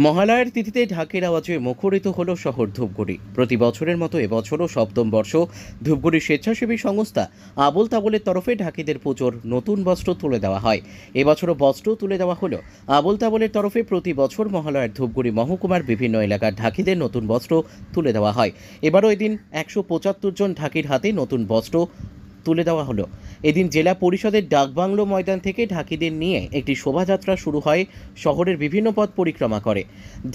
মহালয়ার তিথিতে ঢাকের আওয়াজে মুখরিত হল শহর ধূপগুড়ি। প্রতি বছরের মতো এবছরও সপ্তম বর্ষ ধূপগুড়ি স্বেচ্ছাসেবী সংস্থা আবল তাবলের তরফে ঢাকিদের পুজোর নতুন বস্ত্র তুলে দেওয়া হয়। এবছরও বস্ত্র তুলে দেওয়া হলো আবল তাবলের তরফে। প্রতি বছর মহালয়ার ধূপগুড়ি মহকুমার বিভিন্ন এলাকার ঢাকিদের নতুন বস্ত্র তুলে দেওয়া হয়। এবারও এদিন 175 জন ঢাকির হাতে নতুন বস্ত্র তুলে দেওয়া হলো। এদিন জেলা পরিষদের ডাকবাংলো ময়দান থেকে ঢাকিদের নিয়ে একটি শোভাযাত্রা শুরু হয়। শহরের বিভিন্ন পথ পরিক্রমা করে।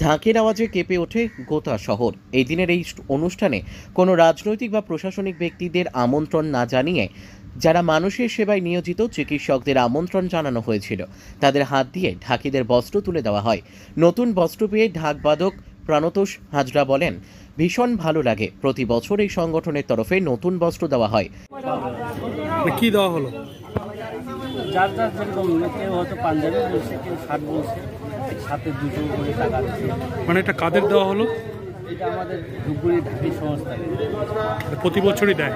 ঢাকের আওয়াজে কেঁপে ওঠে গোটা শহর। এই দিনের এই অনুষ্ঠানে কোনো রাজনৈতিক বা প্রশাসনিক ব্যক্তিদের আমন্ত্রণ না জানিয়ে যারা মানুষের সেবায় নিয়োজিত চিকিৎসকদের আমন্ত্রণ জানানো হয়েছিল। তাদের হাত দিয়ে ঢাকিদের বস্ত্র তুলে দেওয়া হয়। নতুন বস্ত্র পেয়ে ঢাকবাদক প্রাণতোষ হাজরা বলেন, ভীষণ ভালো লাগে। প্রতি বছর এই সংগঠনের তরফে নতুন বস্ত্র দেওয়া হয়। কি দেওয়া হলো? যার যার যেরকম, কেউ হয়তো পাঞ্জাবি বলছে, কেউ শার্ট বলছে, সাথে দুটো করে টাকা দিচ্ছে। মানে এটা কাদের দেওয়া হলো? এটা আমাদের ধূপগুড়ি ঢাকি সংস্থা প্রতি বছরই দেয়।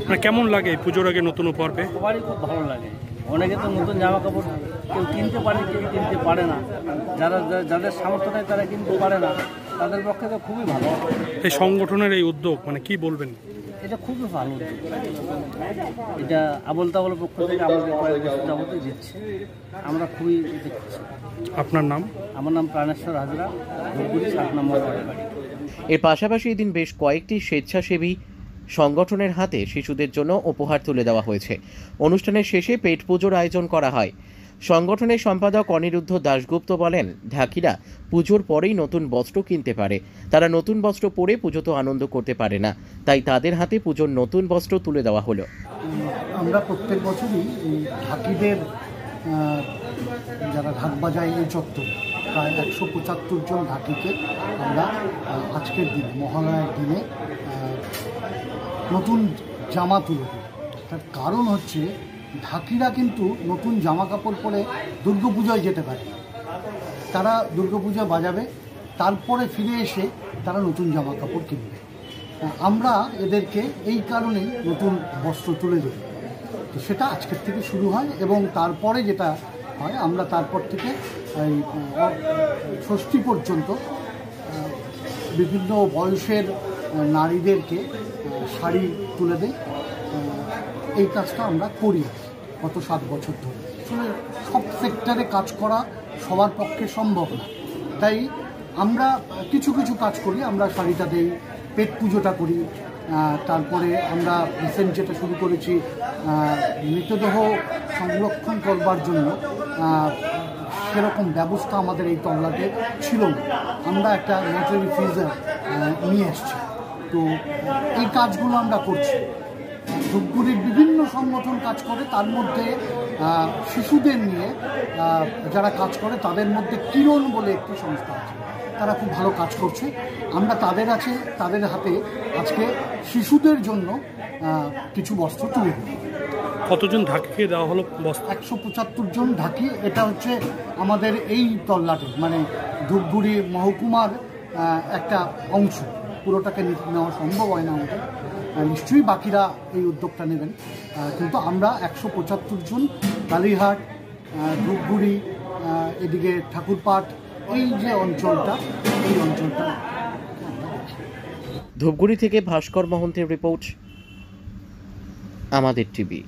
মানে কেমন লাগে এই পুজোর আগে নতুন উপহার পেয়ে? সবারই খুব ভালো লাগে। অনেকে তো নতুন জামা কাপড় কেউ কিনতে পারে, কেউ কিনতে পারে না। যাদের সামর্থ্য নেই তারা কিনতে পারে না, তাদের পক্ষে তো খুবই ভালো। এই সংগঠনের এই উদ্যোগ মানে কি বলবেন? এটা খুবই ভালো উদ্যোগ। এটা আবল তাবলের পক্ষ থেকে আমাদের কয়েক বছর যাবতীয় দিচ্ছে। আমরা খুবই খুশি। আপনার নাম? আমার নাম প্রাণেশ্বর হাজরা, ধূপগুড়ি 7 নম্বর বাড়ি। এর পাশাপাশি এদিন বেশ কয়েকটি স্বেচ্ছাসেবী সংগঠনের হাতে শিশুদের জন্য উপহার তুলে দেওয়া হয়েছে। অনুষ্ঠানের শেষে পেট পুজোর আয়োজন করা হয়। সংগঠনের সম্পাদক অনিরুদ্ধ দাশগুপ্ত বলেন, ঢাকিরা পুজোর পরেই নতুন বস্ত্র কিনতে পারে। তারা নতুন বস্ত্র পরে পুজো তো আনন্দ করতে পারে না, তাই তাদের হাতে পুজোর নতুন বস্ত্র তুলে দেওয়া হলো। আমরা প্রত্যেক বছরই ঢাকিদের যারা ঢাক বাজায় এই চত্বর, প্রায় 175 জন ঢাকিকে আমরা আজকের দিনে, মহালয়ার দিনে নতুন জামা তুলে দিই। তার কারণ হচ্ছে ঢাকিরা কিন্তু নতুন জামা কাপড় পরে দুর্গাপূজায় যেতে পারে। তারা দুর্গাপূজা বাজাবে, তারপরে ফিরে এসে তারা নতুন জামা কাপড় কিনবে। আমরা এদেরকে এই কারণেই নতুন বস্ত্র তুলে দিই। তো সেটা আজকের থেকে শুরু হয় এবং তারপরে যেটা হয়, আমরা তারপর থেকে এই ষষ্ঠী পর্যন্ত বিভিন্ন বয়সের নারীদেরকে শাড়ি তুলে দেই। এই কাজটা আমরা করি গত 7 বছর ধরে। আসলে সব সেক্টরে কাজ করা সবার পক্ষে সম্ভব না, তাই আমরা কিছু কিছু কাজ করি। আমরা শাড়িটা দেই, পেট পুজোটা করি, তারপরে আমরা রিসেন্ট যেটা শুরু করেছি, মৃতদেহ সংরক্ষণ করবার জন্য সেরকম ব্যবস্থা আমাদের এই তল্লাটে ছিল না। আমরা একটা ন্যাচারালি ফ্রিজার নিয়ে এসছি। তো এই কাজগুলো আমরা করছি। ধূপগুড়ির বিভিন্ন সংগঠন কাজ করে, তার মধ্যে শিশুদের নিয়ে যারা কাজ করে তাদের মধ্যে কিরণ বলে একটি সংস্থা আছে, তারা খুব ভালো কাজ করছে। আমরা তাদের হাতে আজকে শিশুদের জন্য কিছু বস্ত্র তুলে দিই। কতজন ঢাকিকে দেওয়া হলো বস্ত্র? 175 জন ঢাকি। এটা হচ্ছে আমাদের এই তল্লাটে, মানে ধূপগুড়ি মহকুমার একটা অংশ। পুরোটাকে নেওয়া সম্ভব হয় না আমাদের, নিশ্চয়ই বাকিরা এই উদ্যোগটা নেবেন। কিন্তু আমরা 175 জন কালীহাট, ধূপগুড়ি, এদিকে ঠাকুরপাট, এই যে অঞ্চলটা, এই অঞ্চলটা। ধূপগুড়ি থেকে ভাস্কর মহন্তের রিপোর্ট, আমাদের টিভি।